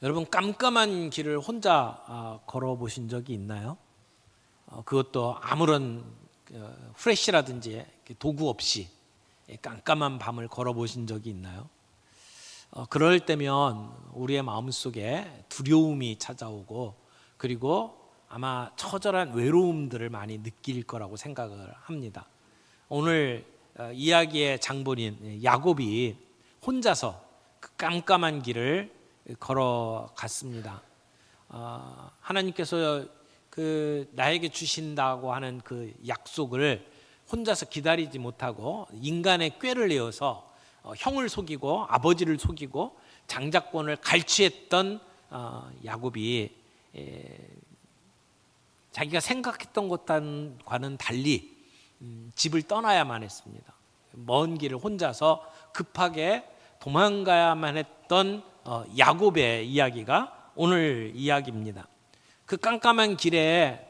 여러분, 깜깜한 길을 혼자 걸어보신 적이 있나요? 그것도 아무런 후레쉬라든지 도구 없이 깜깜한 밤을 걸어보신 적이 있나요? 그럴 때면 우리의 마음속에 두려움이 찾아오고, 그리고 아마 처절한 외로움들을 많이 느낄 거라고 생각을 합니다. 오늘 이야기의 장본인 야곱이 혼자서 그 깜깜한 길을 걸어갔습니다. 하나님께서 나에게 주신다고 하는 그 약속을 혼자서 기다리지 못하고 인간의 꾀를 내어서 형을 속이고 아버지를 속이고 장자권을 갈취했던 야곱이 자기가 생각했던 것과는 달리 집을 떠나야만 했습니다. 먼 길을 혼자서 급하게 도망가야만 했던 야곱의 이야기가 오늘 이야기입니다. 그 깜깜한 길에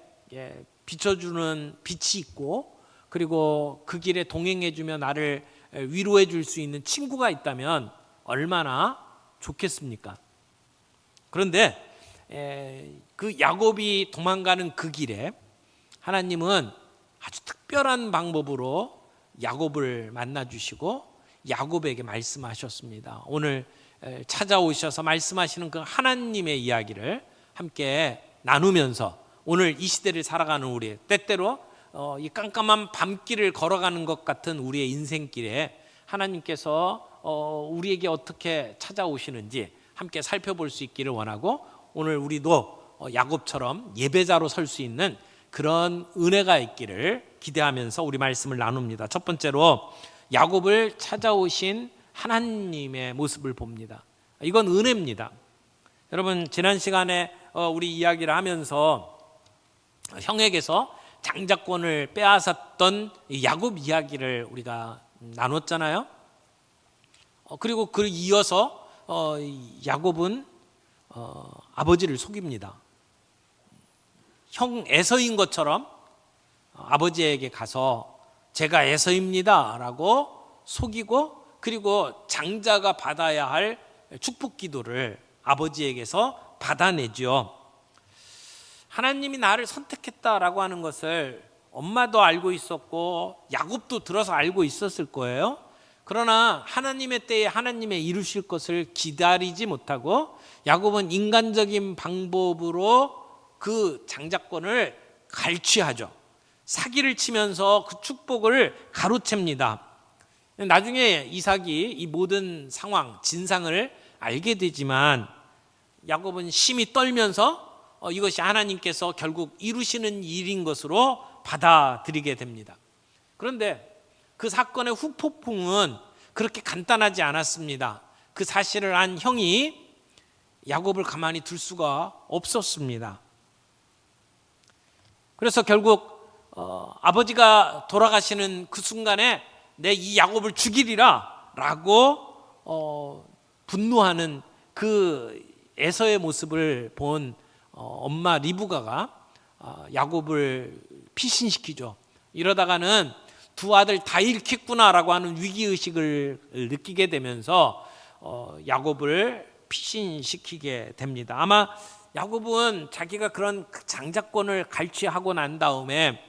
비춰주는 빛이 있고, 그리고 그 길에 동행해주며 나를 위로해 줄 수 있는 친구가 있다면 얼마나 좋겠습니까? 그런데 그 야곱이 도망가는 그 길에 하나님은 아주 특별한 방법으로 야곱을 만나주시고 야곱에게 말씀하셨습니다. 오늘 찾아오셔서 말씀하시는 그 하나님의 이야기를 함께 나누면서 오늘 이 시대를 살아가는 우리, 때때로 이 깜깜한 밤길을 걸어가는 것 같은 우리의 인생길에 하나님께서 우리에게 어떻게 찾아오시는지 함께 살펴볼 수 있기를 원하고, 오늘 우리도 야곱처럼 예배자로 설 수 있는 그런 은혜가 있기를 기대하면서 우리 말씀을 나눕니다. 첫 번째로 야곱을 찾아오신 하나님의 모습을 봅니다. 이건 은혜입니다. 여러분, 지난 시간에 우리 이야기를 하면서 형에게서 장자권을 빼앗았던 야곱 이야기를 우리가 나눴잖아요. 그리고 그 이어서 야곱은 아버지를 속입니다. 형 에서인 것처럼 아버지에게 가서 제가 에서입니다 라고 속이고, 그리고 장자가 받아야 할 축복 기도를 아버지에게서 받아내죠. 하나님이 나를 선택했다라고 하는 것을 엄마도 알고 있었고 야곱도 들어서 알고 있었을 거예요. 그러나 하나님의 때에 하나님의 이루실 것을 기다리지 못하고 야곱은 인간적인 방법으로 그 장자권을 갈취하죠. 사기를 치면서 그 축복을 가로챕니다. 나중에 이삭이 이 모든 상황, 진상을 알게 되지만 야곱은 심히 떨면서 이것이 하나님께서 결국 이루시는 일인 것으로 받아들이게 됩니다. 그런데 그 사건의 후폭풍은 그렇게 간단하지 않았습니다. 그 사실을 안 형이 야곱을 가만히 둘 수가 없었습니다. 그래서 결국 아버지가 돌아가시는 그 순간에 내 이 야곱을 죽이리라 라고 분노하는 그 에서의 모습을 본 엄마 리브가가 야곱을 피신시키죠. 이러다가는 두 아들 다 잃겠구나라고 하는 위기의식을 느끼게 되면서 야곱을 피신시키게 됩니다. 아마 야곱은 자기가 그런 장자권을 갈취하고 난 다음에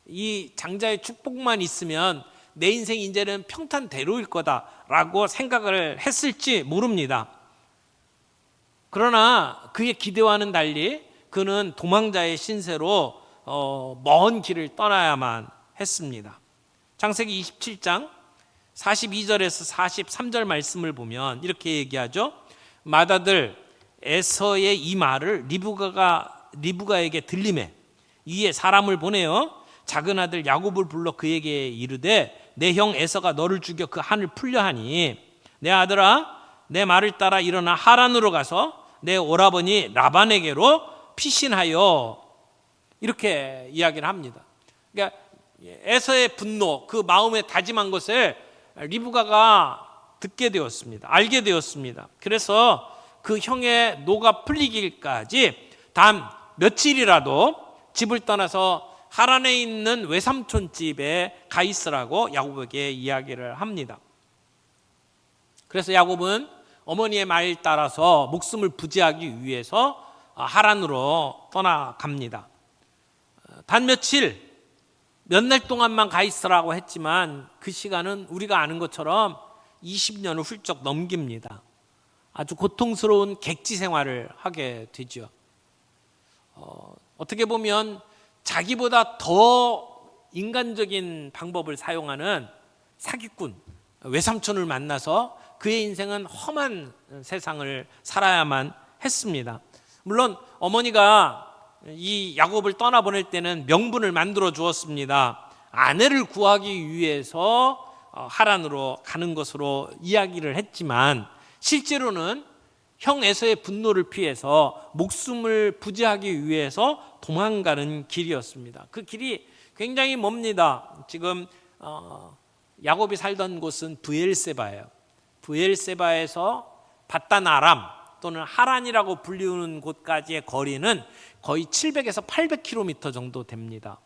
이 장자의 축복만 있으면 내 인생 이제는 평탄대로일 거다라고 생각을 했을지 모릅니다. 그러나 그의 기대와는 달리 그는 도망자의 신세로 먼 길을 떠나야만 했습니다. 창세기 27장 42절에서 43절 말씀을 보면 이렇게 얘기하죠. 맏아들 에서의 이 말을 리브가에게 들리매 이에 사람을 보내어 작은 아들 야곱을 불러 그에게 이르되 내 형 에서가 너를 죽여 그 한을 풀려 하니 내 아들아 내 말을 따라 일어나 하란으로 가서 내 오라버니 라반에게로 피신하여, 이렇게 이야기를 합니다. 그러니까 에서의 분노, 그 마음에 다짐한 것을 리브가가 듣게 되었습니다. 알게 되었습니다. 그래서 그 형의 노가 풀리기까지 단 며칠이라도 집을 떠나서 하란에 있는 외삼촌 집에 가 있으라고 야곱에게 이야기를 합니다. 그래서 야곱은 어머니의 말 따라서 목숨을 부지하기 위해서 하란으로 떠나갑니다. 단 며칠, 몇 날 동안만 가 있으라고 했지만 그 시간은 우리가 아는 것처럼 20년을 훌쩍 넘깁니다. 아주 고통스러운 객지 생활을 하게 되죠. 어떻게 보면 자기보다 더 인간적인 방법을 사용하는 사기꾼, 외삼촌을 만나서 그의 인생은 험한 세상을 살아야만 했습니다. 물론 어머니가 이 야곱을 떠나보낼 때는 명분을 만들어 주었습니다. 아내를 구하기 위해서 하란으로 가는 것으로 이야기를 했지만 실제로는 형 에서의 분노를 피해서 목숨을 부지하기 위해서 도망가는 길이었습니다. 그 길이 굉장히 멉니다. 지금 야곱이 살던 곳은 브엘세바예요. 브엘세바에서 밧단 아람 또는 하란이라고 불리우는 곳까지의 거리는 거의 700에서 800km 정도 됩니다.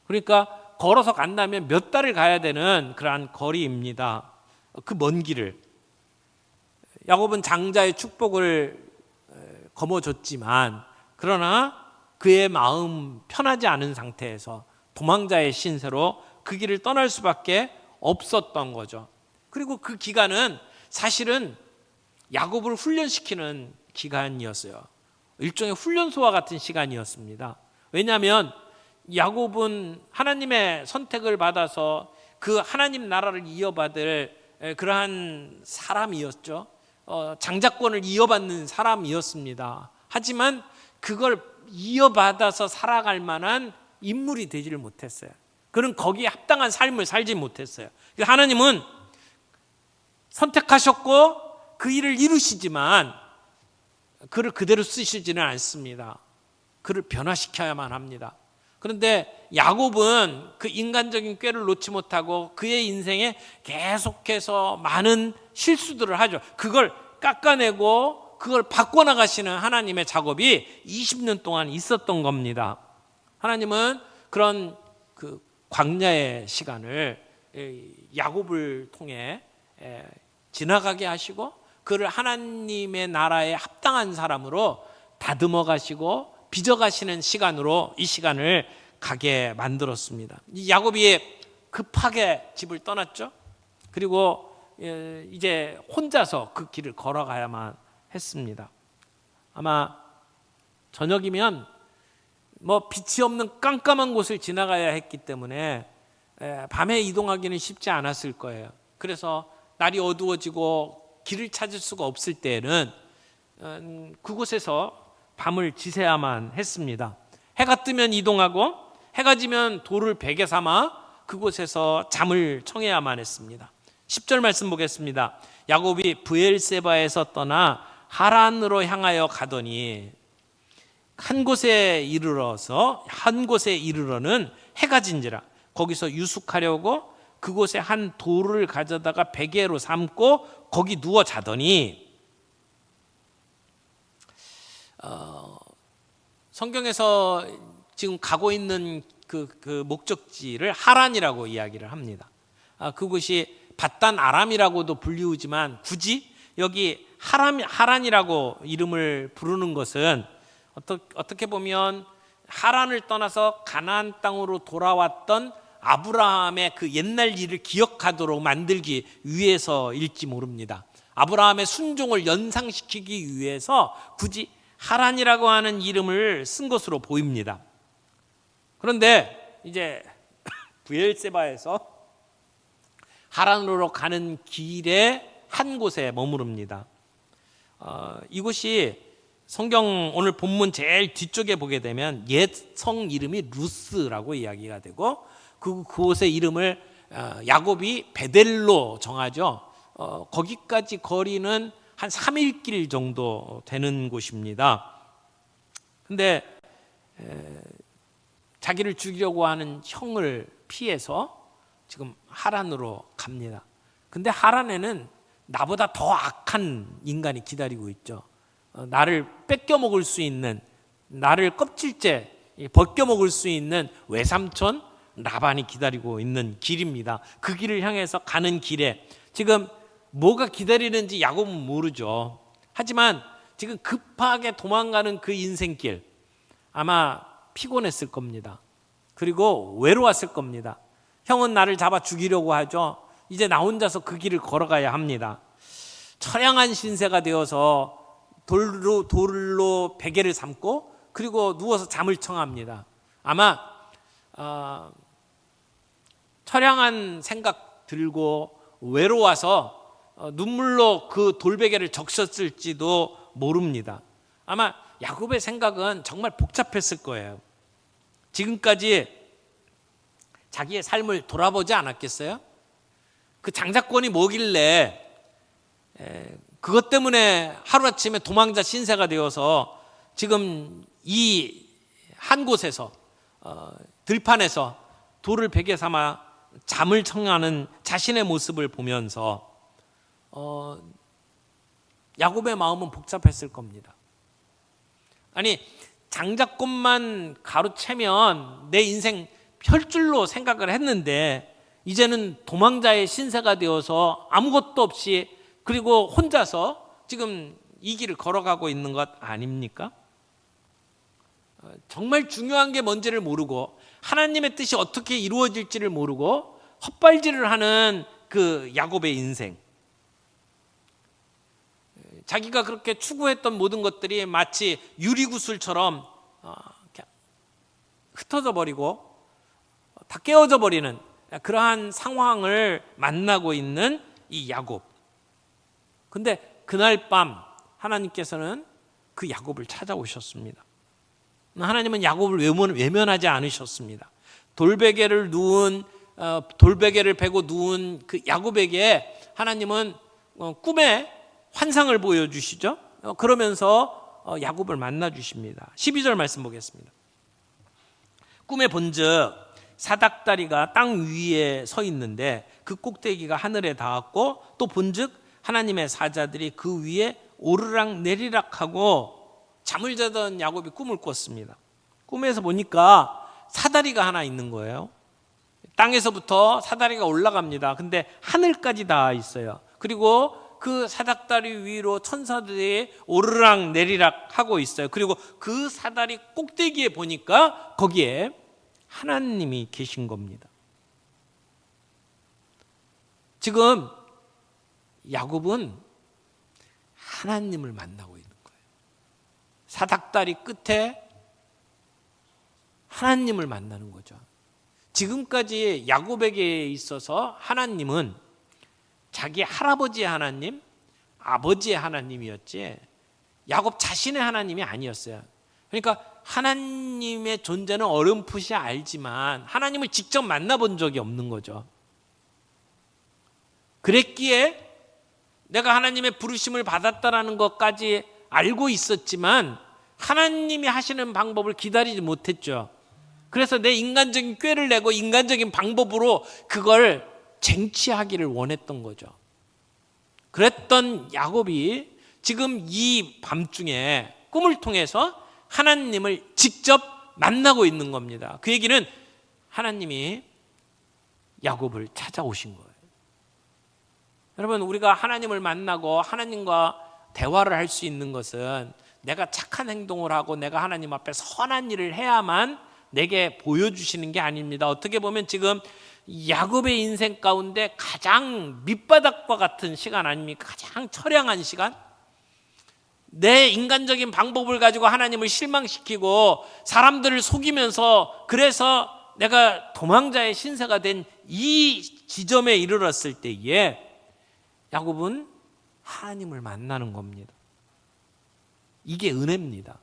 그러니까 걸어서 간다면 몇 달을 가야 되는 그러한 거리입니다. 그 먼 길을 야곱은 장자의 축복을 거머쥐었지만 그러나 그의 마음 편하지 않은 상태에서 도망자의 신세로 그 길을 떠날 수밖에 없었던 거죠. 그리고 그 기간은 사실은 야곱을 훈련시키는 기간이었어요. 일종의 훈련소와 같은 시간이었습니다. 왜냐하면 야곱은 하나님의 선택을 받아서 그 하나님 나라를 이어받을 그러한 사람이었죠. 장자권을 이어받는 사람이었습니다. 하지만 그걸 이어받아서 살아갈 만한 인물이 되지를 못했어요. 그는 거기에 합당한 삶을 살지 못했어요. 하나님은 선택하셨고 그 일을 이루시지만 그를 그대로 쓰시지는 않습니다. 그를 변화시켜야만 합니다. 그런데 야곱은 그 인간적인 꾀를 놓지 못하고 그의 인생에 계속해서 많은 실수들을 하죠. 그걸 깎아내고 그걸 바꿔나가시는 하나님의 작업이 20년 동안 있었던 겁니다. 하나님은 그런 그 광야의 시간을 야곱을 통해 지나가게 하시고 그를 하나님의 나라에 합당한 사람으로 다듬어 가시고 빚어 가시는 시간으로 이 시간을 가게 만들었습니다. 이 야곱이 급하게 집을 떠났죠. 그리고 이제 혼자서 그 길을 걸어가야만 했습니다. 아마 저녁이면 빛이 없는 깜깜한 곳을 지나가야 했기 때문에 밤에 이동하기는 쉽지 않았을 거예요. 그래서 날이 어두워지고 길을 찾을 수가 없을 때에는 그곳에서 밤을 지새야만 했습니다. 해가 뜨면 이동하고 해가 지면 돌을 베개 삼아 그곳에서 잠을 청해야만 했습니다. 10절 말씀 보겠습니다. 야곱이 브엘세바에서 떠나 하란으로 향하여 가더니 한 곳에 이르러는 해가 진지라 거기서 유숙하려고 그곳에 한 돌을 가져다가 베개로 삼고 거기 누워 자더니 성경에서 지금 가고 있는 그 목적지를 하란이라고 이야기를 합니다. 그곳이 밧단 아람이라고도 불리우지만 굳이 여기 하란이라고 이름을 부르는 것은 어떻게 보면 하란을 떠나서 가나안 땅으로 돌아왔던 아브라함의 그 옛날 일을 기억하도록 만들기 위해서일지 모릅니다. 아브라함의 순종을 연상시키기 위해서 굳이 하란이라고 하는 이름을 쓴 것으로 보입니다. 그런데 이제 브엘세바에서 하란으로 가는 길에 한 곳에 머무릅니다. 이곳이 성경 오늘 본문 제일 뒤쪽에 보게 되면 옛 성 이름이 루스라고 이야기가 되고 그곳의 이름을 야곱이 베델로 정하죠. 거기까지 거리는 한 3일길 정도 되는 곳입니다. 근데 자기를 죽이려고 하는 형을 피해서 지금 하란으로 갑니다. 근데 하란에는 나보다 더 악한 인간이 기다리고 있죠. 나를 뺏겨 먹을 수 있는, 나를 껍질째 벗겨 먹을 수 있는 외삼촌 라반이 기다리고 있는 길입니다. 그 길을 향해서 가는 길에 지금 뭐가 기다리는지 야곱은 모르죠. 하지만 지금 급하게 도망가는 그 인생길, 아마 피곤했을 겁니다. 그리고 외로웠을 겁니다. 형은 나를 잡아 죽이려고 하죠. 이제 나 혼자서 그 길을 걸어가야 합니다. 처량한 신세가 되어서 돌로 베개를 삼고 그리고 누워서 잠을 청합니다. 아마 처량한 생각 들고 외로워서 눈물로 그 돌베개를 적셨을지도 모릅니다. 아마 야곱의 생각은 정말 복잡했을 거예요. 지금까지 자기의 삶을 돌아보지 않았겠어요? 그 장자권이 뭐길래 그것 때문에 하루아침에 도망자 신세가 되어서 지금 이 한 곳에서 들판에서 돌을 베개 삼아 잠을 청하는 자신의 모습을 보면서 야곱의 마음은 복잡했을 겁니다. 아니, 장자권만 가로채면 내 인생 펼줄로 생각을 했는데 이제는 도망자의 신세가 되어서 아무것도 없이 그리고 혼자서 지금 이 길을 걸어가고 있는 것 아닙니까? 정말 중요한 게 뭔지를 모르고 하나님의 뜻이 어떻게 이루어질지를 모르고 헛발질을 하는 그 야곱의 인생, 자기가 그렇게 추구했던 모든 것들이 마치 유리구슬처럼 흩어져 버리고 다 깨어져 버리는 그러한 상황을 만나고 있는 이 야곱. 근데 그날 밤 하나님께서는 그 야곱을 찾아오셨습니다. 하나님은 야곱을 외면하지 않으셨습니다. 돌베개를 베고 누운 그 야곱에게 하나님은 꿈에 환상을 보여주시죠. 그러면서 야곱을 만나 주십니다. 12절 말씀 보겠습니다. 꿈에 본즉 사닥다리가 땅 위에 서 있는데 그 꼭대기가 하늘에 닿았고 또 본즉 하나님의 사자들이 그 위에 오르락 내리락하고 잠을 자던 야곱이 꿈을 꿨습니다. 꿈에서 보니까 사다리가 하나 있는 거예요. 땅에서부터 사다리가 올라갑니다. 근데 하늘까지 닿아 있어요. 그리고 그 사닥다리 위로 천사들이 오르락 내리락 하고 있어요. 그리고 그 사다리 꼭대기에 보니까 거기에 하나님이 계신 겁니다. 지금 야곱은 하나님을 만나고 있는 거예요. 사닥다리 끝에 하나님을 만나는 거죠. 지금까지 야곱에게 있어서 하나님은 자기 할아버지의 하나님, 아버지의 하나님이었지 야곱 자신의 하나님이 아니었어요. 그러니까 하나님의 존재는 어렴풋이 알지만 하나님을 직접 만나본 적이 없는 거죠. 그랬기에 내가 하나님의 부르심을 받았다라는 것까지 알고 있었지만 하나님이 하시는 방법을 기다리지 못했죠. 그래서 내 인간적인 꾀를 내고 인간적인 방법으로 그걸 쟁취하기를 원했던 거죠. 그랬던 야곱이 지금 이 밤중에 꿈을 통해서 하나님을 직접 만나고 있는 겁니다. 그 얘기는 하나님이 야곱을 찾아오신 거예요. 여러분, 우리가 하나님을 만나고 하나님과 대화를 할 수 있는 것은 내가 착한 행동을 하고 내가 하나님 앞에 선한 일을 해야만 내게 보여주시는 게 아닙니다. 어떻게 보면 지금 야곱의 인생 가운데 가장 밑바닥과 같은 시간 아닙니까? 가장 처량한 시간? 내 인간적인 방법을 가지고 하나님을 실망시키고 사람들을 속이면서 그래서 내가 도망자의 신세가 된 이 지점에 이르렀을 때에 야곱은 하나님을 만나는 겁니다. 이게 은혜입니다.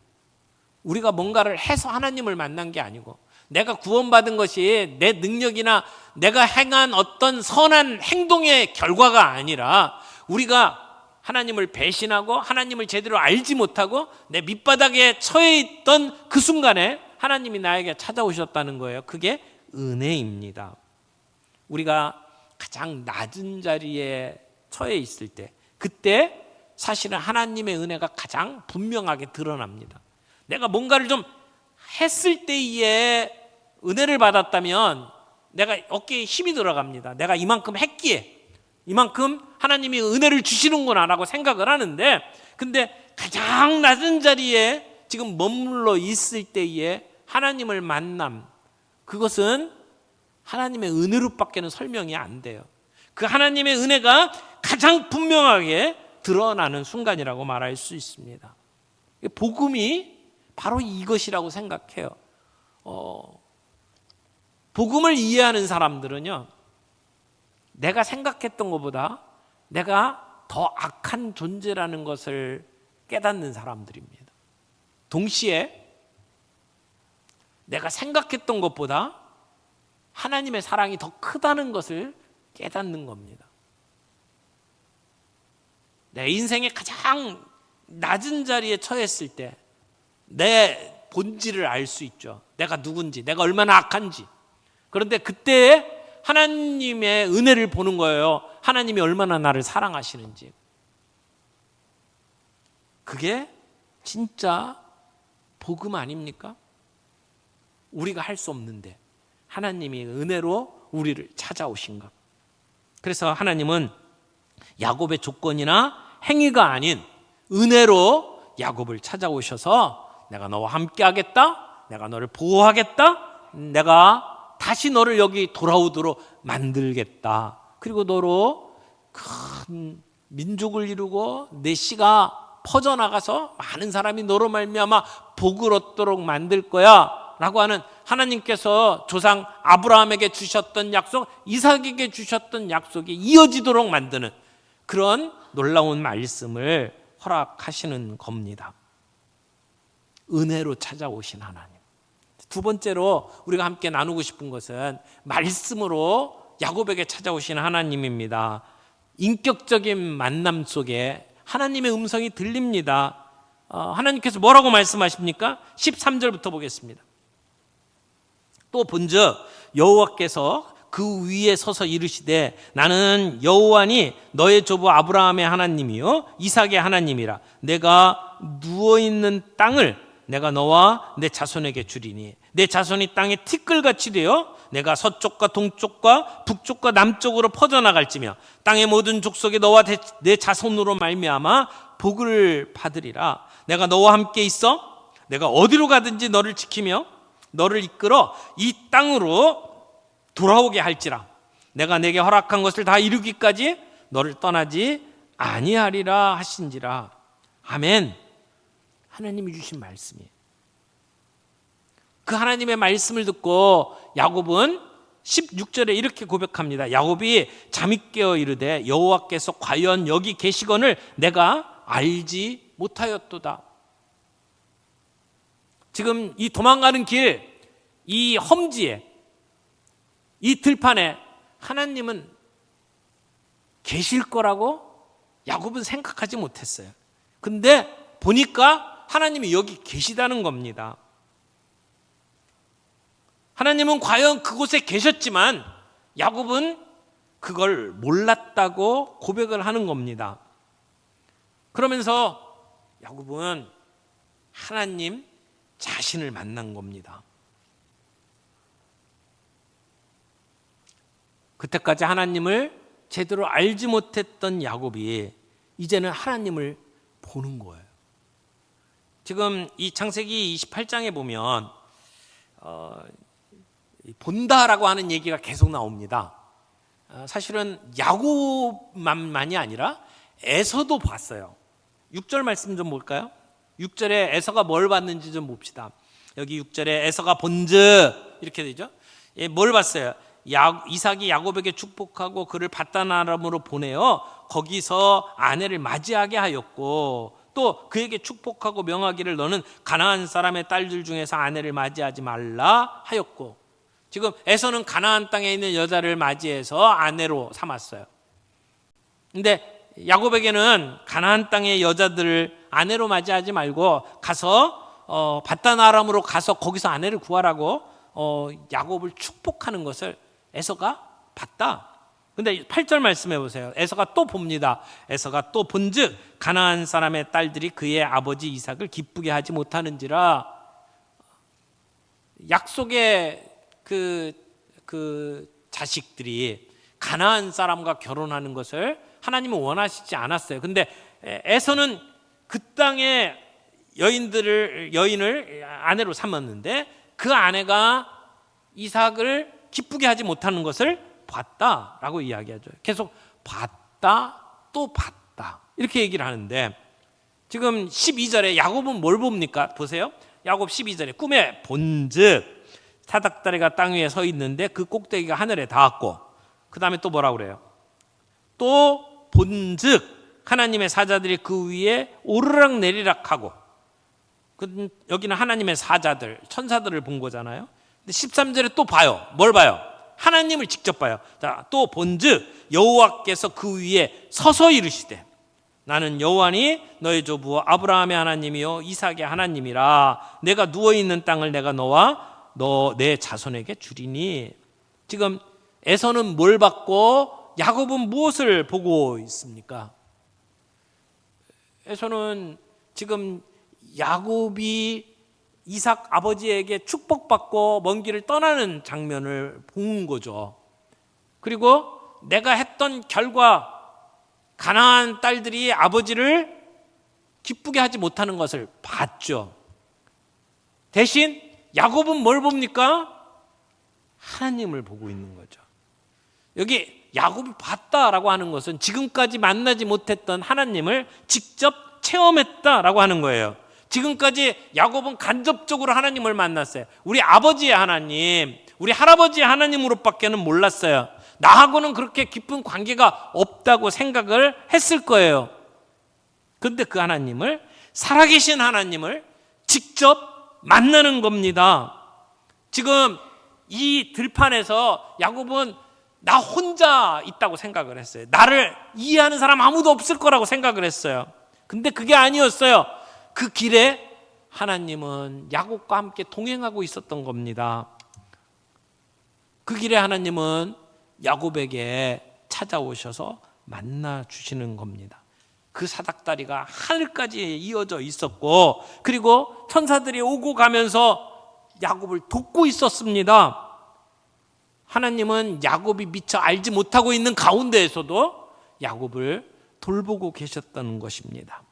우리가 뭔가를 해서 하나님을 만난 게 아니고 내가 구원받은 것이 내 능력이나 내가 행한 어떤 선한 행동의 결과가 아니라 우리가 하나님을 배신하고 하나님을 제대로 알지 못하고 내 밑바닥에 처해 있던 그 순간에 하나님이 나에게 찾아오셨다는 거예요. 그게 은혜입니다. 우리가 가장 낮은 자리에 처해 있을 때 그때 사실은 하나님의 은혜가 가장 분명하게 드러납니다. 내가 뭔가를 좀 했을 때에 은혜를 받았다면 내가 어깨에 힘이 들어갑니다. 내가 이만큼 했기에 이만큼 하나님이 은혜를 주시는구나라고 생각을 하는데, 근데 가장 낮은 자리에 지금 머물러 있을 때에 하나님을 만남, 그것은 하나님의 은혜로밖에는 설명이 안 돼요. 그 하나님의 은혜가 가장 분명하게 드러나는 순간이라고 말할 수 있습니다. 복음이 바로 이것이라고 생각해요. 복음을 이해하는 사람들은요, 내가 생각했던 것보다 내가 더 악한 존재라는 것을 깨닫는 사람들입니다. 동시에 내가 생각했던 것보다 하나님의 사랑이 더 크다는 것을 깨닫는 겁니다. 내 인생의 가장 낮은 자리에 처했을 때 내 본질을 알 수 있죠. 내가 누군지, 내가 얼마나 악한지. 그런데 그때 하나님의 은혜를 보는 거예요. 하나님이 얼마나 나를 사랑하시는지. 그게 진짜 복음 아닙니까? 우리가 할 수 없는데 하나님이 은혜로 우리를 찾아오신 것. 그래서 하나님은 야곱의 조건이나 행위가 아닌 은혜로 야곱을 찾아오셔서 내가 너와 함께 하겠다, 내가 너를 보호하겠다, 내가 다시 너를 여기 돌아오도록 만들겠다, 그리고 너로 큰 민족을 이루고 내 씨가 퍼져나가서 많은 사람이 너로 말미암아 복을 얻도록 만들 거야 라고 하는 하나님께서 조상 아브라함에게 주셨던 약속, 이삭에게 주셨던 약속이 이어지도록 만드는 그런 놀라운 말씀을 허락하시는 겁니다. 은혜로 찾아오신 하나님. 두 번째로 우리가 함께 나누고 싶은 것은 말씀으로 야곱에게 찾아오신 하나님입니다. 인격적인 만남 속에 하나님의 음성이 들립니다. 하나님께서 뭐라고 말씀하십니까? 13절부터 보겠습니다. 또 본즉 여호와께서 그 위에 서서 이르시되 나는 여호와니 너의 조부 아브라함의 하나님이요 이삭의 하나님이라. 내가 누워있는 땅을 내가 너와 내 자손에게 주리니 내 자손이 땅에 티끌같이 되어 내가 서쪽과 동쪽과 북쪽과 남쪽으로 퍼져나갈지며 땅의 모든 족속에 너와 내 자손으로 말미암아 복을 받으리라. 내가 너와 함께 있어 내가 어디로 가든지 너를 지키며 너를 이끌어 이 땅으로 돌아오게 할지라. 내가 내게 허락한 것을 다 이루기까지 너를 떠나지 아니하리라 하신지라. 아멘. 하나님이 주신 말씀이에요. 그 하나님의 말씀을 듣고 야곱은 16절에 이렇게 고백합니다. 야곱이 잠이 깨어 이르되 여호와께서 과연 여기 계시거늘 내가 알지 못하였도다. 지금 이 도망가는 길, 이 험지에, 이 들판에 하나님은 계실 거라고 야곱은 생각하지 못했어요. 근데 보니까 하나님이 여기 계시다는 겁니다. 하나님은 과연 그곳에 계셨지만 야곱은 그걸 몰랐다고 고백을 하는 겁니다. 그러면서 야곱은 하나님 자신을 만난 겁니다. 그때까지 하나님을 제대로 알지 못했던 야곱이 이제는 하나님을 보는 거예요. 지금 이 창세기 28장에 보면 본다라고 하는 얘기가 계속 나옵니다. 사실은 야곱만이 아니라 에서도 봤어요. 6절 말씀 좀 볼까요? 6절에 에서가 뭘 봤는지 좀 봅시다. 여기 6절에 에서가 본즉 이렇게 되죠. 뭘 봤어요? 이삭이 야곱에게 축복하고 그를 바단 아람으로 보내어 거기서 아내를 맞이하게 하였고 또 그에게 축복하고 명하기를 너는 가나안 사람의 딸들 중에서 아내를 맞이하지 말라 하였고, 지금 에서는 가나안 땅에 있는 여자를 맞이해서 아내로 삼았어요. 근데 야곱에게는 가나안 땅의 여자들을 아내로 맞이하지 말고 가서 바단 아람으로 가서 거기서 아내를 구하라고 야곱을 축복하는 것을 에서가 봤다. 근데 8절 말씀해 보세요. 에서가 또 봅니다. 에서가 또 본즉 가나안 사람의 딸들이 그의 아버지 이삭을 기쁘게 하지 못하는지라. 약속의 그 자식들이 가나안 사람과 결혼하는 것을 하나님은 원하시지 않았어요. 근데 에서는 그 땅의 여인을 아내로 삼았는데 그 아내가 이삭을 기쁘게 하지 못하는 것을 봤다라고 이야기하죠. 계속 봤다 또 봤다 이렇게 얘기를 하는데, 지금 12절에 야곱은 뭘 봅니까? 보세요. 야곱 12절에 꿈에 본즉 사닥다리가 땅 위에 서 있는데 그 꼭대기가 하늘에 닿았고, 그 다음에 또 뭐라고 그래요? 또 본즉 하나님의 사자들이 그 위에 오르락 내리락 하고, 여기는 하나님의 사자들, 천사들을 본 거잖아요. 근데 13절에 또 봐요. 뭘 봐요? 하나님을 직접 봐요. 자, 또 본즉 여호와께서 그 위에 서서 이르시되 나는 여호와니 너의 조부 아브라함의 하나님이요 이삭의 하나님이라. 내가 누워있는 땅을 내가 너와 내 자손에게 주리니. 지금 에서는 뭘 받고 야곱은 무엇을 보고 있습니까? 에서는 지금 야곱이 이삭 아버지에게 축복받고 먼 길을 떠나는 장면을 본 거죠. 그리고 내가 했던 결과 가나안 딸들이 아버지를 기쁘게 하지 못하는 것을 봤죠. 대신 야곱은 뭘 봅니까? 하나님을 보고 있는 거죠. 여기 야곱이 봤다라고 하는 것은 지금까지 만나지 못했던 하나님을 직접 체험했다라고 하는 거예요. 지금까지 야곱은 간접적으로 하나님을 만났어요. 우리 아버지의 하나님, 우리 할아버지의 하나님으로밖에는 몰랐어요. 나하고는 그렇게 깊은 관계가 없다고 생각을 했을 거예요. 그런데 그 하나님을, 살아계신 하나님을 직접 만나는 겁니다. 지금 이 들판에서 야곱은 나 혼자 있다고 생각을 했어요. 나를 이해하는 사람 아무도 없을 거라고 생각을 했어요. 근데 그게 아니었어요. 그 길에 하나님은 야곱과 함께 동행하고 있었던 겁니다. 그 길에 하나님은 야곱에게 찾아오셔서 만나 주시는 겁니다. 그 사닥다리가 하늘까지 이어져 있었고, 그리고 천사들이 오고 가면서 야곱을 돕고 있었습니다. 하나님은 야곱이 미처 알지 못하고 있는 가운데에서도 야곱을 돌보고 계셨다는 것입니다.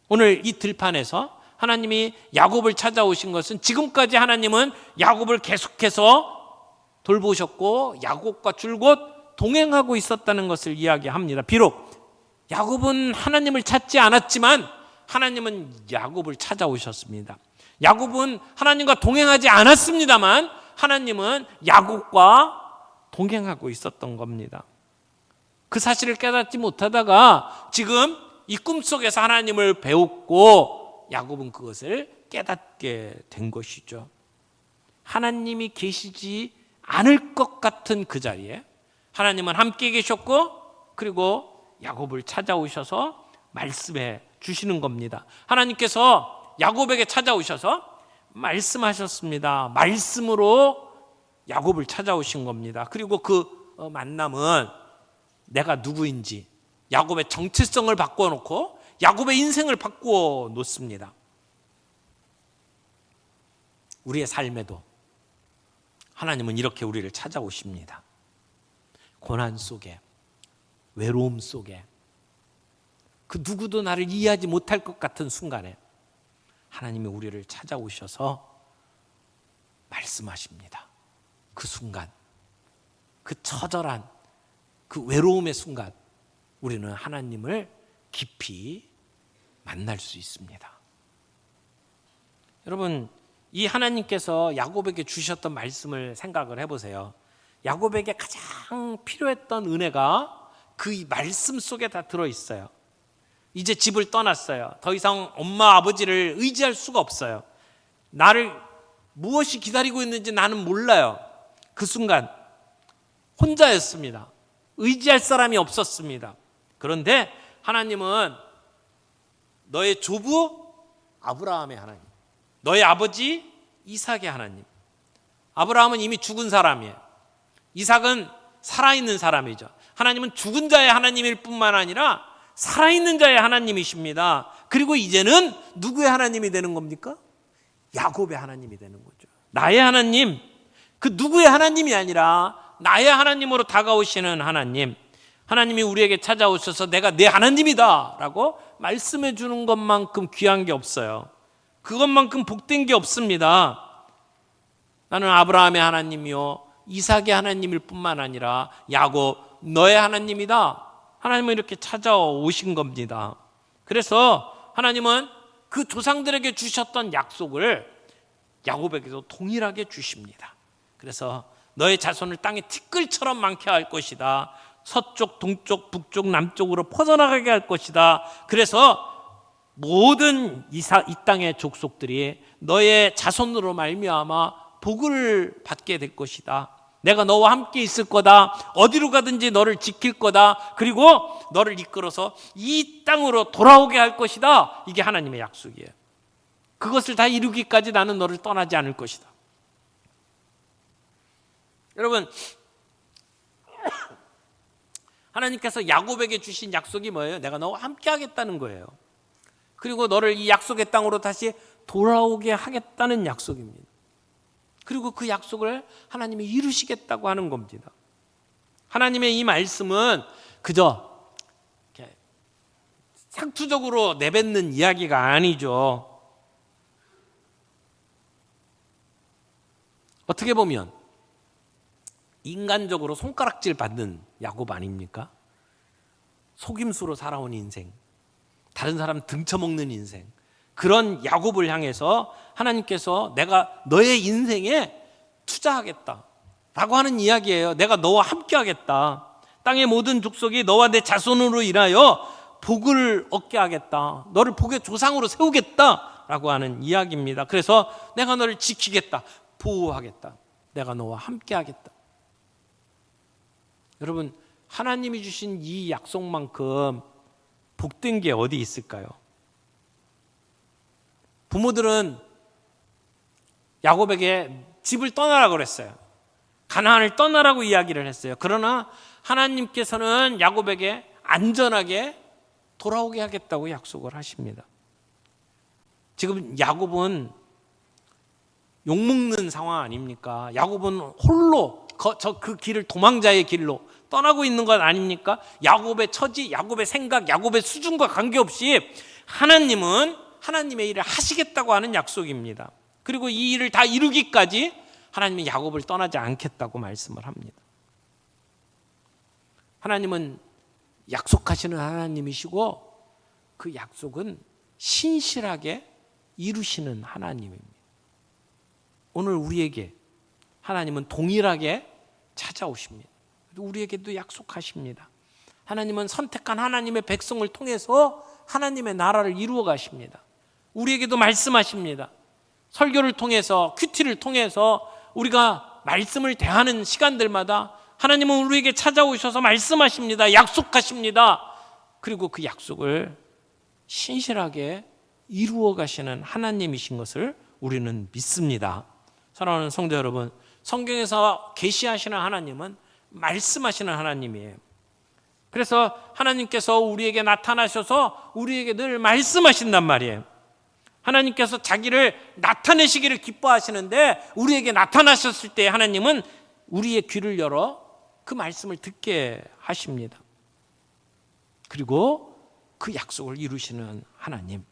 오늘 이 들판에서 하나님이 야곱을 찾아오신 것은 지금까지 하나님은 야곱을 계속해서 돌보셨고 야곱과 줄곧 동행하고 있었다는 것을 이야기합니다. 비록 야곱은 하나님을 찾지 않았지만 하나님은 야곱을 찾아오셨습니다. 야곱은 하나님과 동행하지 않았습니다만 하나님은 야곱과 동행하고 있었던 겁니다. 그 사실을 깨닫지 못하다가 지금 이 꿈속에서 하나님을 배웠고 야곱은 그것을 깨닫게 된 것이죠. 하나님이 계시지 않을 것 같은 그 자리에 하나님은 함께 계셨고, 그리고 야곱을 찾아오셔서 말씀해 주시는 겁니다. 하나님께서 야곱에게 찾아오셔서 말씀하셨습니다. 말씀으로 야곱을 찾아오신 겁니다. 그리고 그 만남은 내가 누구인지 야곱의 정체성을 바꿔놓고 야곱의 인생을 바꾸어 놓습니다. 우리의 삶에도 하나님은 이렇게 우리를 찾아오십니다. 고난 속에, 외로움 속에, 그 누구도 나를 이해하지 못할 것 같은 순간에 하나님이 우리를 찾아오셔서 말씀하십니다. 그 순간, 그 처절한 그 외로움의 순간 우리는 하나님을 깊이 만날 수 있습니다. 여러분, 이 하나님께서 야곱에게 주셨던 말씀을 생각을 해보세요. 야곱에게 가장 필요했던 은혜가 그 말씀 속에 다 들어있어요. 이제 집을 떠났어요. 더 이상 엄마 아버지를 의지할 수가 없어요. 나를 무엇이 기다리고 있는지 나는 몰라요. 그 순간 혼자였습니다. 의지할 사람이 없었습니다. 그런데 하나님은 너의 조부 아브라함의 하나님, 너의 아버지 이삭의 하나님. 아브라함은 이미 죽은 사람이에요. 이삭은 살아있는 사람이죠. 하나님은 죽은 자의 하나님일 뿐만 아니라 살아있는 자의 하나님이십니다. 그리고 이제는 누구의 하나님이 되는 겁니까? 야곱의 하나님이 되는 거죠. 나의 하나님, 그 누구의 하나님이 아니라 나의 하나님으로 다가오시는 하나님, 하나님이 우리에게 찾아오셔서 내가 내 하나님이다 라고 말씀해 주는 것만큼 귀한 게 없어요. 그것만큼 복된 게 없습니다. 나는 아브라함의 하나님이요 이삭의 하나님일 뿐만 아니라 야곱 너의 하나님이다. 하나님은 이렇게 찾아오신 겁니다. 그래서 하나님은 그 조상들에게 주셨던 약속을 야곱에게도 동일하게 주십니다. 그래서 너의 자손을 땅에 티끌처럼 많게 할 것이다. 서쪽, 동쪽, 북쪽, 남쪽으로 퍼져나가게 할 것이다. 그래서 모든 이 땅의 족속들이 너의 자손으로 말미암아 복을 받게 될 것이다. 내가 너와 함께 있을 거다. 어디로 가든지 너를 지킬 거다. 그리고 너를 이끌어서 이 땅으로 돌아오게 할 것이다. 이게 하나님의 약속이에요. 그것을 다 이루기까지 나는 너를 떠나지 않을 것이다. 여러분, 하나님께서 야곱에게 주신 약속이 뭐예요? 내가 너와 함께 하겠다는 거예요. 그리고 너를 이 약속의 땅으로 다시 돌아오게 하겠다는 약속입니다. 그리고 그 약속을 하나님이 이루시겠다고 하는 겁니다. 하나님의 이 말씀은 그저 상투적으로 내뱉는 이야기가 아니죠. 어떻게 보면 인간적으로 손가락질 받는 야곱 아닙니까? 속임수로 살아온 인생, 다른 사람 등쳐먹는 인생, 그런 야곱을 향해서 하나님께서 내가 너의 인생에 투자하겠다 라고 하는 이야기예요. 내가 너와 함께 하겠다. 땅의 모든 족속이 너와 내 자손으로 인하여 복을 얻게 하겠다. 너를 복의 조상으로 세우겠다 라고 하는 이야기입니다. 그래서 내가 너를 지키겠다, 보호하겠다, 내가 너와 함께 하겠다. 여러분, 하나님이 주신 이 약속만큼 복된 게 어디 있을까요? 부모들은 야곱에게 집을 떠나라고 그랬어요. 가나안을 떠나라고 이야기를 했어요. 그러나 하나님께서는 야곱에게 안전하게 돌아오게 하겠다고 약속을 하십니다. 지금 야곱은 욕먹는 상황 아닙니까? 야곱은 홀로 그 길을 도망자의 길로 떠나고 있는 것 아닙니까? 야곱의 처지, 야곱의 생각, 야곱의 수준과 관계없이 하나님은 하나님의 일을 하시겠다고 하는 약속입니다. 그리고 이 일을 다 이루기까지 하나님은 야곱을 떠나지 않겠다고 말씀을 합니다. 하나님은 약속하시는 하나님이시고 그 약속은 신실하게 이루시는 하나님입니다. 오늘 우리에게 하나님은 동일하게 찾아오십니다. 우리에게도 약속하십니다. 하나님은 선택한 하나님의 백성을 통해서 하나님의 나라를 이루어 가십니다. 우리에게도 말씀하십니다. 설교를 통해서, 큐티를 통해서 우리가 말씀을 대하는 시간들마다 하나님은 우리에게 찾아오셔서 말씀하십니다. 약속하십니다. 그리고 그 약속을 신실하게 이루어 가시는 하나님이신 것을 우리는 믿습니다. 사랑하는 성도 여러분, 성경에서 계시하시는 하나님은 말씀하시는 하나님이에요. 그래서 하나님께서 우리에게 나타나셔서 우리에게 늘 말씀하신단 말이에요. 하나님께서 자기를 나타내시기를 기뻐하시는데 우리에게 나타나셨을 때 하나님은 우리의 귀를 열어 그 말씀을 듣게 하십니다. 그리고 그 약속을 이루시는 하나님.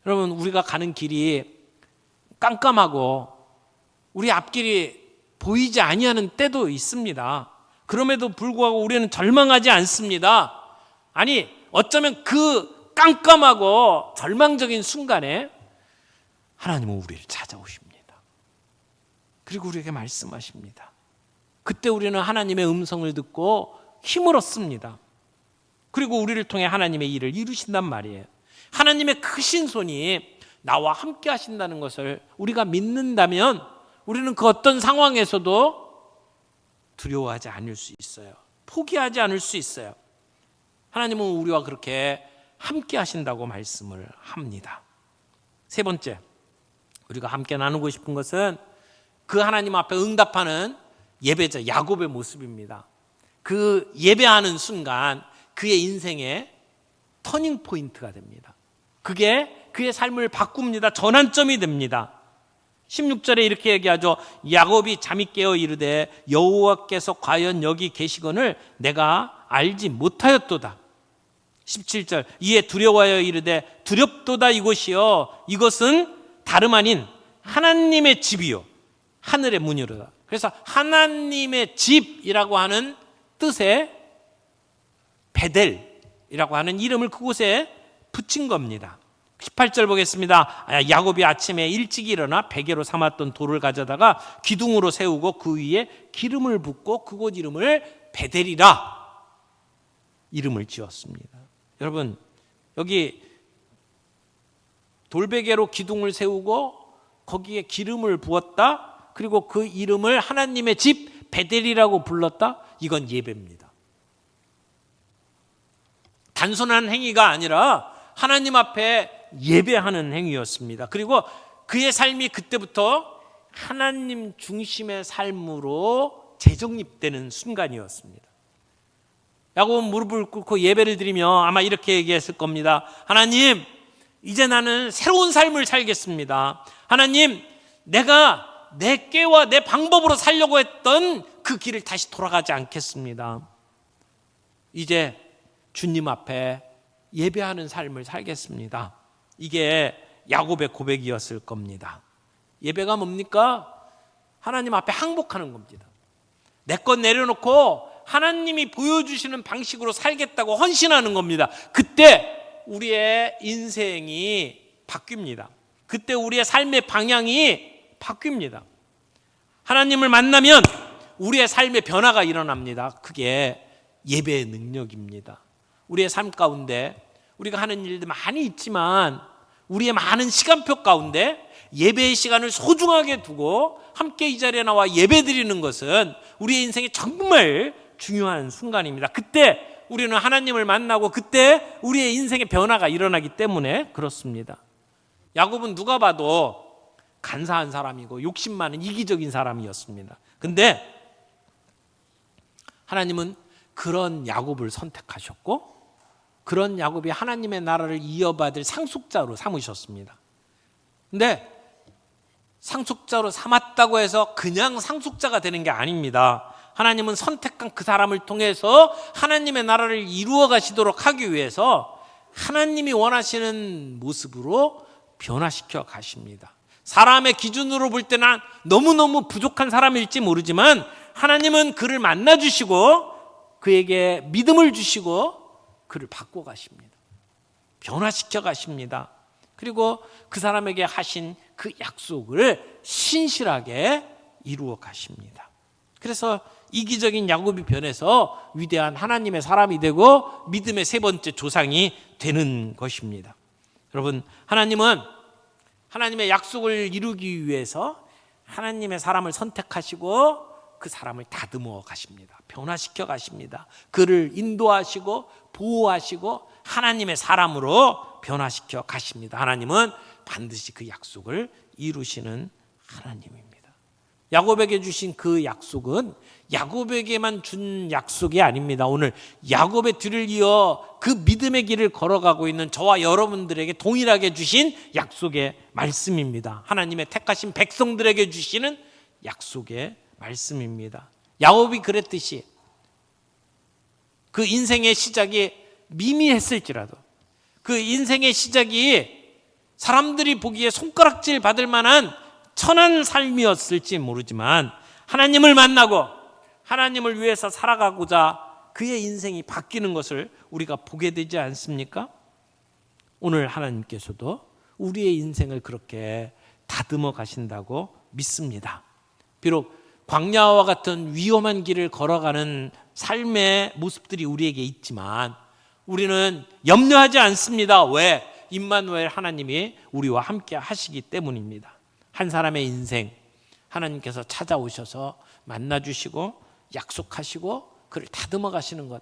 여러분, 우리가 가는 길이 깜깜하고 우리 앞길이 보이지 아니하는 때도 있습니다. 그럼에도 불구하고 우리는 절망하지 않습니다. 아니, 어쩌면 그 깜깜하고 절망적인 순간에 하나님은 우리를 찾아오십니다. 그리고 우리에게 말씀하십니다. 그때 우리는 하나님의 음성을 듣고 힘을 얻습니다. 그리고 우리를 통해 하나님의 일을 이루신단 말이에요. 하나님의 크신 손이 나와 함께 하신다는 것을 우리가 믿는다면 우리는 그 어떤 상황에서도 두려워하지 않을 수 있어요. 포기하지 않을 수 있어요. 하나님은 우리와 그렇게 함께 하신다고 말씀을 합니다. 세 번째, 우리가 함께 나누고 싶은 것은 그 하나님 앞에 응답하는 예배자 야곱의 모습입니다. 그 예배하는 순간 그의 인생의 터닝 포인트가 됩니다. 그게 그의 삶을 바꿉니다. 전환점이 됩니다. 16절에 이렇게 얘기하죠. 야곱이 잠이 깨어 이르되 여호와께서 과연 여기 계시거늘 내가 알지 못하였도다. 17절 이에 두려워하여 이르되 두렵도다 이곳이요 이것은 다름 아닌 하나님의 집이요 하늘의 문이로다. 그래서 하나님의 집이라고 하는 뜻의 베델이라고 하는 이름을 그곳에 붙인 겁니다. 18절 보겠습니다. 야곱이 아침에 일찍 일어나 베개로 삼았던 돌을 가져다가 기둥으로 세우고 그 위에 기름을 붓고 그곳 이름을 베델이라 이름을 지었습니다. 여러분, 여기 돌베개로 기둥을 세우고 거기에 기름을 부었다. 그리고 그 이름을 하나님의 집 베델이라고 불렀다. 이건 예배입니다. 단순한 행위가 아니라 하나님 앞에 예배하는 행위였습니다. 그리고 그의 삶이 그때부터 하나님 중심의 삶으로 재정립되는 순간이었습니다. 야곱은 무릎을 꿇고 예배를 드리며 아마 이렇게 얘기했을 겁니다. 하나님, 이제 나는 새로운 삶을 살겠습니다. 하나님, 내가 내 꾀와 내 방법으로 살려고 했던 그 길을 다시 돌아가지 않겠습니다. 이제 주님 앞에 예배하는 삶을 살겠습니다. 이게 야곱의 고백이었을 겁니다. 예배가 뭡니까? 하나님 앞에 항복하는 겁니다. 내 것 내려놓고 하나님이 보여주시는 방식으로 살겠다고 헌신하는 겁니다. 그때 우리의 인생이 바뀝니다. 그때 우리의 삶의 방향이 바뀝니다. 하나님을 만나면 우리의 삶의 변화가 일어납니다. 그게 예배의 능력입니다. 우리의 삶 가운데 우리가 하는 일들 많이 있지만 우리의 많은 시간표 가운데 예배의 시간을 소중하게 두고 함께 이 자리에 나와 예배 드리는 것은 우리의 인생에 정말 중요한 순간입니다. 그때 우리는 하나님을 만나고 그때 우리의 인생의 변화가 일어나기 때문에 그렇습니다. 야곱은 누가 봐도 간사한 사람이고 욕심 많은 이기적인 사람이었습니다. 근데 하나님은 그런 야곱을 선택하셨고 그런 야곱이 하나님의 나라를 이어받을 상속자로 삼으셨습니다. 근데 상속자로 삼았다고 해서 그냥 상속자가 되는 게 아닙니다. 하나님은 선택한 그 사람을 통해서 하나님의 나라를 이루어 가시도록 하기 위해서 하나님이 원하시는 모습으로 변화시켜 가십니다. 사람의 기준으로 볼 때는 너무너무 부족한 사람일지 모르지만 하나님은 그를 만나주시고 그에게 믿음을 주시고 그를 바꿔 가십니다. 변화시켜 가십니다. 그리고 그 사람에게 하신 그 약속을 신실하게 이루어 가십니다. 그래서 이기적인 야곱이 변해서 위대한 하나님의 사람이 되고 믿음의 세 번째 조상이 되는 것입니다. 여러분, 하나님은 하나님의 약속을 이루기 위해서 하나님의 사람을 선택하시고 그 사람을 다듬어 가십니다. 변화시켜 가십니다. 그를 인도하시고 보호하시고 하나님의 사람으로 변화시켜 가십니다. 하나님은 반드시 그 약속을 이루시는 하나님입니다. 야곱에게 주신 그 약속은 야곱에게만 준 약속이 아닙니다. 오늘 야곱의 뒤를 이어 그 믿음의 길을 걸어가고 있는 저와 여러분들에게 동일하게 주신 약속의 말씀입니다. 하나님의 택하신 백성들에게 주시는 약속의 말씀입니다. 야곱이 그랬듯이 그 인생의 시작이 미미했을지라도 그 인생의 시작이 사람들이 보기에 손가락질 받을 만한 천한 삶이었을지 모르지만 하나님을 만나고 하나님을 위해서 살아가고자 그의 인생이 바뀌는 것을 우리가 보게 되지 않습니까? 오늘 하나님께서도 우리의 인생을 그렇게 다듬어 가신다고 믿습니다. 비록 광야와 같은 위험한 길을 걸어가는 삶의 모습들이 우리에게 있지만 우리는 염려하지 않습니다. 왜? 임마누엘 하나님이 우리와 함께 하시기 때문입니다. 한 사람의 인생 하나님께서 찾아오셔서 만나주시고 약속하시고 그를 다듬어 가시는 것,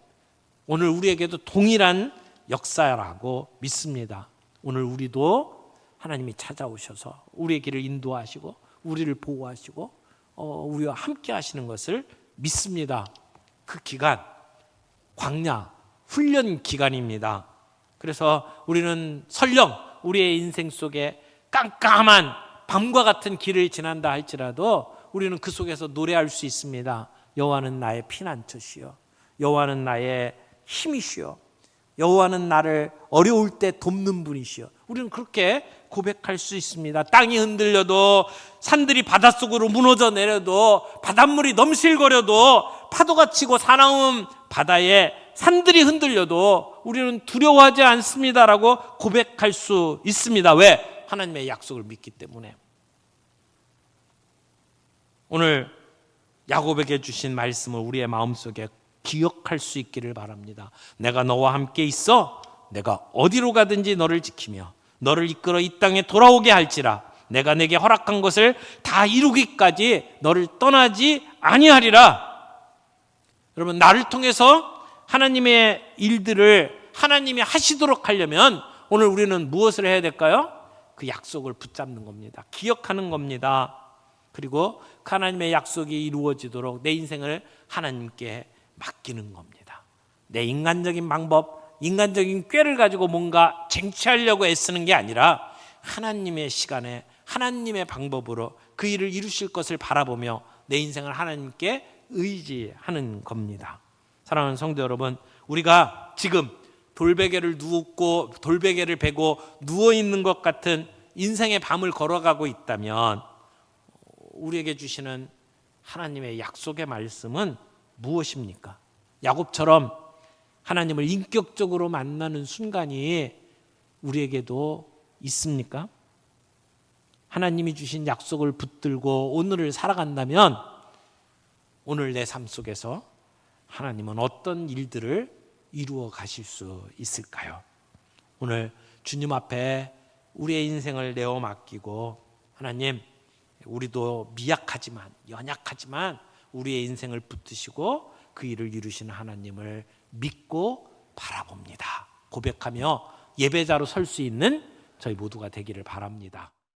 오늘 우리에게도 동일한 역사라고 믿습니다. 오늘 우리도 하나님이 찾아오셔서 우리의 길을 인도하시고 우리를 보호하시고 우리와 함께 하시는 것을 믿습니다. 그 기간 광야 훈련 기간입니다. 그래서 우리는 설령 우리의 인생 속에 깜깜한 밤과 같은 길을 지난다 할지라도 우리는 그 속에서 노래할 수 있습니다. 여호와는 나의 피난처시요 여호와는 나의 힘이시요 여호와는 나를 어려울 때 돕는 분이시요. 우리는 그렇게 고백할 수 있습니다. 땅이 흔들려도, 산들이 바닷속으로 무너져 내려도, 바닷물이 넘실거려도, 파도가 치고 사나운 바다에 산들이 흔들려도 우리는 두려워하지 않습니다라고 고백할 수 있습니다. 왜? 하나님의 약속을 믿기 때문에. 오늘 야곱에게 주신 말씀을 우리의 마음속에 기억할 수 있기를 바랍니다. 내가 너와 함께 있어 내가 어디로 가든지 너를 지키며 너를 이끌어 이 땅에 돌아오게 할지라 내가 내게 허락한 것을 다 이루기까지 너를 떠나지 아니하리라. 여러분, 나를 통해서 하나님의 일들을 하나님이 하시도록 하려면 오늘 우리는 무엇을 해야 될까요? 그 약속을 붙잡는 겁니다. 기억하는 겁니다. 그리고 그 하나님의 약속이 이루어지도록 내 인생을 하나님께 맡기는 겁니다. 내 인간적인 방법, 인간적인 꾀를 가지고 뭔가 쟁취하려고 애쓰는 게 아니라 하나님의 시간에 하나님의 방법으로 그 일을 이루실 것을 바라보며 내 인생을 하나님께 의지하는 겁니다. 사랑하는 성도 여러분, 우리가 지금 돌베개를 베고 누워있는 것 같은 인생의 밤을 걸어가고 있다면 우리에게 주시는 하나님의 약속의 말씀은 무엇입니까? 야곱처럼 하나님을 인격적으로 만나는 순간이 우리에게도 있습니까? 하나님이 주신 약속을 붙들고 오늘을 살아간다면 오늘 내 삶 속에서 하나님은 어떤 일들을 이루어 가실 수 있을까요? 오늘 주님 앞에 우리의 인생을 내어 맡기고 하나님, 우리도 미약하지만 연약하지만 우리의 인생을 붙드시고 그 일을 이루시는 하나님을 믿고 바라봅니다. 고백하며 예배자로 설 수 있는 저희 모두가 되기를 바랍니다.